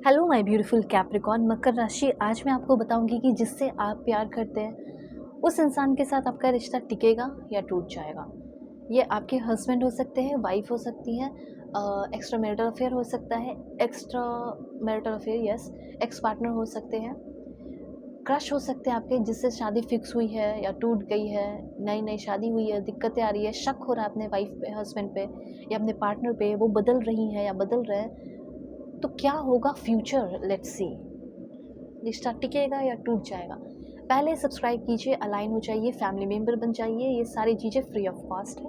Hello my beautiful Capricorn मकर राशि। आज मैं आपको बताऊंगी कि जिससे आप प्यार करते हैं उस इंसान के साथ आपका रिश्ता टिकेगा या टूट जाएगा। ये आपके हस्बैंड हो सकते हैं, वाइफ हो सकती है, एक्स्ट्रा मैरिटल अफेयर हो सकता है, extra marital affair yes, ex partner हो सकते हैं, क्रश हो सकते हैं आपके जिससे शादी फिक्स हुई है या टूट गई है, नई नई शादी हुई है, दिक्कतें आ रही है, शक हो रहा है अपने वाइफ पे, हस्बैंड पे या अपने पार्टनर पे, वो बदल रही हैं या बदल रहे हैं। तो क्या होगा फ्यूचर, लेट्स सी। रिश्ता टिकेगा या टूट जाएगा। पहले सब्सक्राइब कीजिए, अलाइन हो जाइए, फैमिली मेम्बर बन जाइए। ये सारी चीज़ें फ्री ऑफ कॉस्ट है।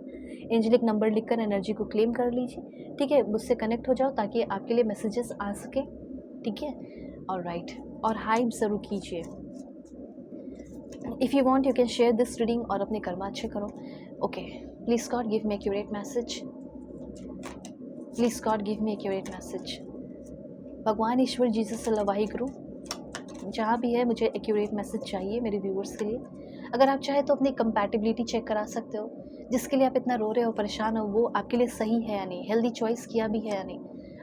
एंजेलिक नंबर लिखकर एनर्जी को क्लेम कर लीजिए, ठीक है। मुझसे कनेक्ट हो जाओ ताकि आपके लिए मैसेजेस आ सके, ठीक है। और राइट, और हाइप ज़रूर कीजिए। If you want you can share this reading और अपने कर्मा अच्छे करो। Okay, please God give me accurate message, please God give me accurate message. भगवान ईश्वर जीसस अल्लाह वाही गुरु, जहाँ भी है मुझे एक्यूरेट मैसेज चाहिए मेरे व्यूअर्स के लिए। अगर आप चाहें तो अपनी कंपैटिबिलिटी चेक करा सकते हो, जिसके लिए आप इतना रो रहे हो, परेशान हो, वो आपके लिए सही है या नहीं, हेल्दी चॉइस किया भी है या नहीं,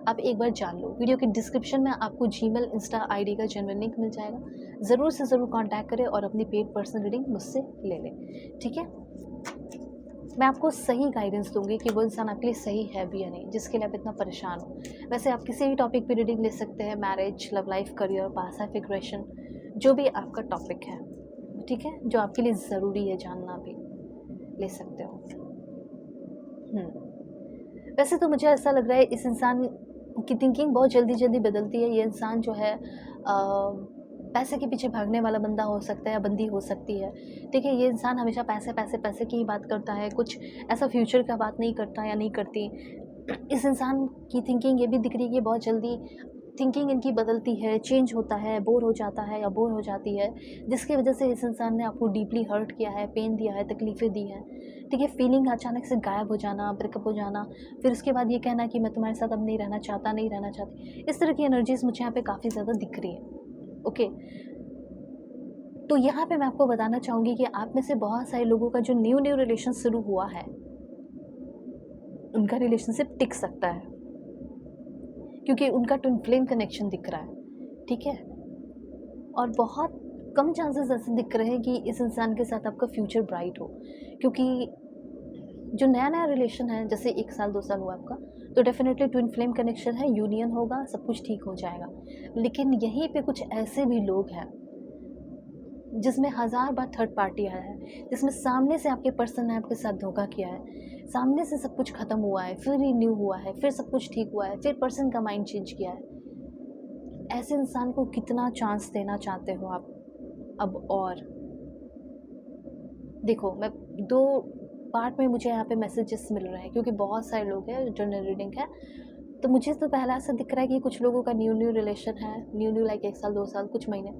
आप एक बार जान लो। वीडियो के डिस्क्रिप्शन में आपको जीमेल, इंस्टा आईडी का जेन्युइन लिंक मिल जाएगा। ज़रूर से ज़रूर कांटेक्ट करें और अपनी पेड पर्सनल रीडिंग मुझसे ले लें, ठीक है। मैं आपको सही गाइडेंस दूंगी कि वो इंसान आपके लिए सही है भी या नहीं, जिसके लिए आप इतना परेशान हो। वैसे आप किसी भी टॉपिक पे रीडिंग ले सकते हैं, marriage, love life, career, past life regression, जो भी आपका टॉपिक है, ठीक है, जो आपके लिए ज़रूरी है जानना भी ले सकते हो। वैसे तो मुझे ऐसा लग रहा है इस इंसान की थिंकिंग बहुत जल्दी जल्दी बदलती है। ये इंसान जो है पैसे के पीछे भागने वाला बंदा हो सकता है या बंदी हो सकती है, ठीक है। ये इंसान हमेशा पैसे पैसे पैसे की ही बात करता है, कुछ ऐसा फ्यूचर का बात नहीं करता या नहीं करती। इस इंसान की थिंकिंग ये भी दिख रही है कि बहुत जल्दी थिंकिंग इनकी बदलती है, चेंज होता है, बोर हो जाता है या बोर हो जाती है, जिसकी वजह से इस इंसान ने आपको डीपली हर्ट किया है, पेन दिया है, तकलीफ़ें दी हैं, ठीक है। फीलिंग अचानक से गायब हो जाना, ब्रेकअप हो जाना, फिर उसके बाद ये कहना कि मैं तुम्हारे साथ अब नहीं रहना चाहता, नहीं रहना चाहती। इस तरह की एनर्जीज़ मुझे यहाँ पे काफ़ी ज़्यादा दिख रही है, ओके। तो यहाँ पे मैं आपको बताना चाहूँगी कि आप में से बहुत सारे लोगों का जो न्यू न्यू रिलेशन शुरू हुआ है, उनका रिलेशनशिप टिक सकता है, क्योंकि उनका ट्विन फ्लेम कनेक्शन दिख रहा है, ठीक है। और बहुत कम चांसेस ऐसे दिख रहे हैं कि इस इंसान के साथ आपका फ्यूचर ब्राइट हो, क्योंकि जो नया नया रिलेशन है, जैसे 1 साल 2 साल हुआ आपका, तो डेफिनेटली ट्विन फ्लेम कनेक्शन है, यूनियन होगा, सब कुछ ठीक हो जाएगा। लेकिन यहीं पे कुछ ऐसे भी लोग हैं जिसमें हज़ार बार थर्ड पार्टी आया है, जिसमें सामने से आपके पर्सन ने आपके साथ धोखा किया है, सामने से सब कुछ ख़त्म हुआ है, फिर रिन्यू हुआ है, फिर सब कुछ ठीक हुआ है, फिर पर्सन का माइंड चेंज किया है। ऐसे इंसान को कितना चांस देना चाहते हो आप अब? और देखो, मैं 2 पार्ट में मुझे यहाँ पे मैसेजेस मिल रहे हैं, क्योंकि बहुत सारे लोग हैं, जनरल रीडिंग है। तो मुझे तो पहला ऐसा दिख रहा है कि कुछ लोगों का न्यू न्यू रिलेशन है, न्यू लाइक 1 साल 2 साल कुछ महीने।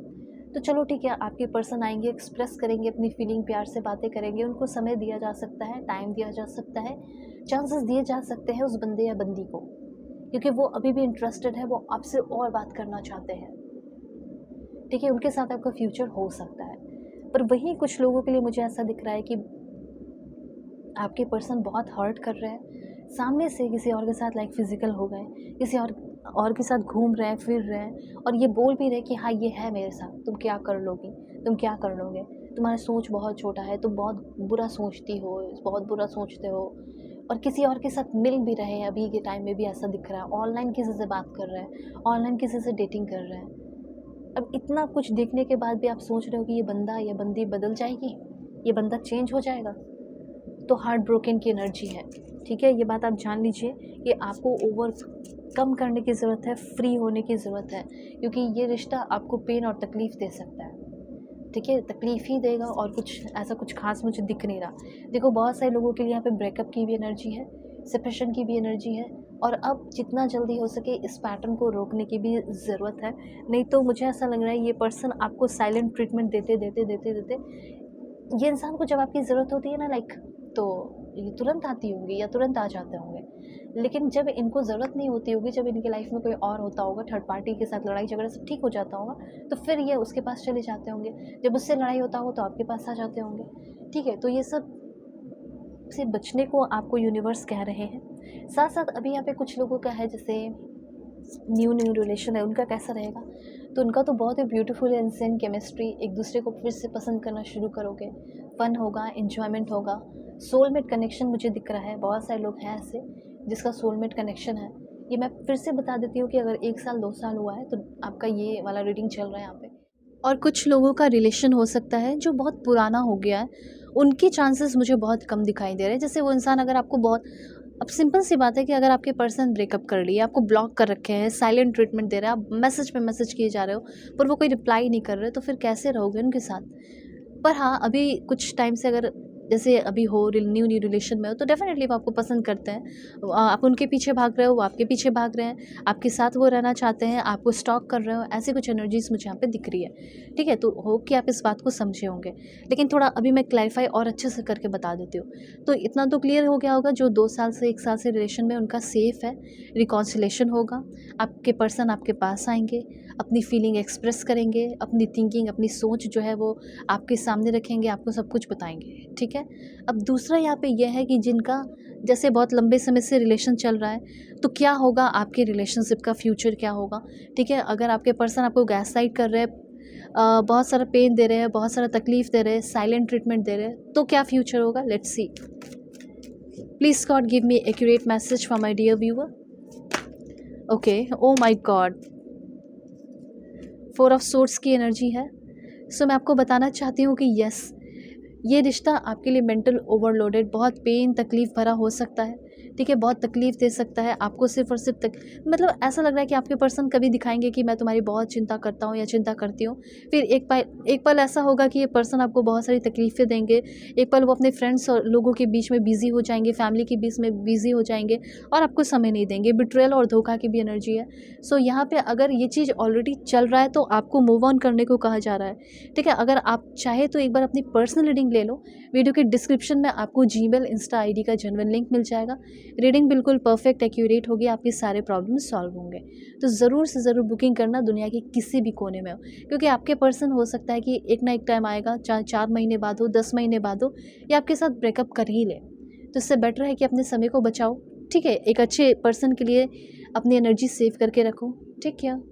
तो चलो ठीक है, आपके पर्सन आएंगे, एक्सप्रेस करेंगे अपनी फीलिंग, प्यार से बातें करेंगे, उनको समय दिया जा सकता है, टाइम दिया जा सकता है, चांसेस दिए जा सकते हैं उस बंदे या बंदी को, क्योंकि वो अभी भी इंटरेस्टेड है, वो आपसे और बात करना चाहते हैं, ठीक है। उनके साथ आपका फ्यूचर हो सकता है। पर वहीं कुछ लोगों के लिए मुझे ऐसा दिख रहा है कि आपके पर्सन बहुत हर्ट कर रहे हैं, सामने से किसी और के साथ लाइक फिजिकल हो गए, किसी और के साथ घूम रहे हैं, फिर रहे हैं, और ये बोल भी रहे कि हाँ ये है मेरे साथ, तुम क्या कर लोगी, तुम क्या कर लोगे, तुम्हारा सोच बहुत छोटा है, तुम बहुत बुरा सोचती हो, बहुत बुरा सोचते हो। और किसी और के साथ मिल भी रहे हैं, अभी के टाइम में भी ऐसा दिख रहा है, ऑनलाइन किसी से बात कर रहे हैं, ऑनलाइन किसी से डेटिंग कर रहे हैं। अब इतना कुछ देखने के बाद भी आप सोच रहे हो कि ये बंदा या बंदी बदल जाएगी, ये बंदा चेंज हो जाएगा, तो हार्ट ब्रोकन की एनर्जी है, ठीक है। ये बात आप जान लीजिए कि आपको ओवर कम करने की ज़रूरत है, फ्री होने की ज़रूरत है, क्योंकि ये रिश्ता आपको पेन और तकलीफ़ दे सकता है, ठीक है। तकलीफ़ ही देगा और कुछ ऐसा कुछ खास मुझे दिख नहीं रहा। देखो, बहुत सारे लोगों के लिए यहाँ पे ब्रेकअप की भी एनर्जी है, सेपरेशन की भी एनर्जी है, और अब जितना जल्दी हो सके इस पैटर्न को रोकने की भी ज़रूरत है। नहीं तो मुझे ऐसा लग रहा है ये पर्सन आपको साइलेंट ट्रीटमेंट देते देते देते देते, ये इंसान को जब आपकी ज़रूरत होती है ना लाइक, तो ये तुरंत आती होंगी या तुरंत आ जाते होंगे। लेकिन जब इनको ज़रूरत नहीं होती होगी, जब इनकी लाइफ में कोई और होता होगा, थर्ड पार्टी के साथ लड़ाई झगड़ा सब ठीक हो जाता होगा, तो फिर ये उसके पास चले जाते होंगे। जब उससे लड़ाई होता होगा तो आपके पास आ जाते होंगे, ठीक है। तो ये सब से बचने को आपको यूनिवर्स कह रहे हैं। साथ साथ अभी यहाँ पे कुछ लोगों का है, जैसे न्यू न्यू रिलेशन है उनका कैसा रहेगा, तो उनका तो बहुत ही ब्यूटीफुल है, इंसेंट केमिस्ट्री, एक दूसरे को फिर से पसंद करना शुरू करोगे, फन होगा, इन्जॉयमेंट होगा, सोलमेट कनेक्शन मुझे दिख रहा है, बहुत सारे लोग हैं ऐसे जिसका सोलमेट कनेक्शन है। ये मैं फिर से बता देती हूँ कि अगर 1 साल 2 साल हुआ है तो आपका ये वाला रीडिंग चल रहा है यहाँ पे। और कुछ लोगों का रिलेशन हो सकता है जो बहुत पुराना हो गया है, उनके चांसेस मुझे बहुत कम दिखाई दे रहे हैं। जैसे वो इंसान अगर आपको बहुत, अब सिंपल सी बात है कि अगर आपके पर्सन ब्रेकअप कर लिए, आपको ब्लॉक कर रखे हैं, साइलेंट ट्रीटमेंट दे रहे हैं, आप मैसेज पे मैसेज किए जा रहे हो पर वो कोई रिप्लाई नहीं कर रहे, तो फिर कैसे रहोगे उनके साथ। पर हाँ, अभी कुछ टाइम से अगर जैसे अभी हो न्यू न्यू रिलेशन में हो तो डेफिनेटली वो आपको पसंद करते हैं, आप उनके पीछे भाग रहे हो, वो आपके पीछे भाग रहे हैं, आपके साथ वो रहना चाहते हैं, आपको स्टॉक कर रहे हो, ऐसी कुछ एनर्जीज मुझे यहाँ पे दिख रही है। ठीक है, तो होप कि आप इस बात को समझे होंगे, लेकिन थोड़ा अभी मैं क्लैरिफाई और अच्छे से करके बता देती हूँ। तो इतना तो क्लियर हो गया होगा, जो 2 साल से 1 साल से रिलेशन में उनका सेफ है, रिकॉन्सिलेशन होगा, आपके पर्सन आपके पास आएंगे, अपनी फीलिंग एक्सप्रेस करेंगे, अपनी थिंकिंग, अपनी सोच जो है वो आपके सामने रखेंगे, आपको सब कुछ बताएंगे। ठीक है, अब दूसरा यहाँ पे यह है कि जिनका जैसे बहुत लंबे समय से रिलेशन चल रहा है, तो क्या होगा आपके रिलेशनशिप का फ्यूचर क्या होगा। ठीक है, अगर आपके पर्सन आपको गैसलाइट कर रहे हैं, बहुत सारा पेन दे रहे हैं, बहुत सारा तकलीफ दे रहे हैं, साइलेंट ट्रीटमेंट दे रहे हैं, तो क्या फ्यूचर होगा, let's see. Please God give me accurate message for my dear viewer. Okay, oh my God, 4 of swords की एनर्जी है। सो मैं आपको बताना चाहती हूँ कि यस, ये रिश्ता आपके लिए मेंटल ओवरलोडेड, बहुत पेन तकलीफ़ भरा हो सकता है। ठीक है, बहुत तकलीफ़ दे सकता है आपको, सिर्फ़ और सिर्फ मतलब ऐसा लग रहा है कि आपके पर्सन कभी दिखाएंगे कि मैं तुम्हारी बहुत चिंता करता हूँ या चिंता करती हूँ, फिर एक पल ऐसा होगा कि ये पर्सन आपको बहुत सारी तकलीफ़ें देंगे, एक पल वो अपने फ्रेंड्स और लोगों के बीच में बिज़ी हो जाएंगे, फैमिली के बीच में बिज़ी हो जाएंगे और आपको समय नहीं देंगे। बिट्रेयल और धोखा की भी एनर्जी है। सो यहाँ पे अगर ये चीज़ ऑलरेडी चल रहा है तो आपको मूव ऑन करने को कहा जा रहा है। ठीक है, अगर आप चाहे तो एक बार अपनी पर्सनल रीडिंग ले लो, वीडियो के डिस्क्रिप्शन में आपको जीमेल, इंस्टा आईडी का जेन्युइन लिंक मिल जाएगा। रीडिंग बिल्कुल परफेक्ट एक्यूरेट होगी, आपके सारे प्रॉब्लम सॉल्व होंगे। तो ज़रूर से ज़रूर बुकिंग करना, दुनिया के किसी भी कोने में हो, क्योंकि आपके पर्सन हो सकता है कि एक ना एक टाइम आएगा, चाहे 4 महीने बाद हो, 10 महीने बाद हो, या आपके साथ ब्रेकअप कर ही ले। तो इससे बेटर है कि अपने समय को बचाओ। ठीक है, एक अच्छे पर्सन के लिए अपनी एनर्जी सेव करके रखो। Take care.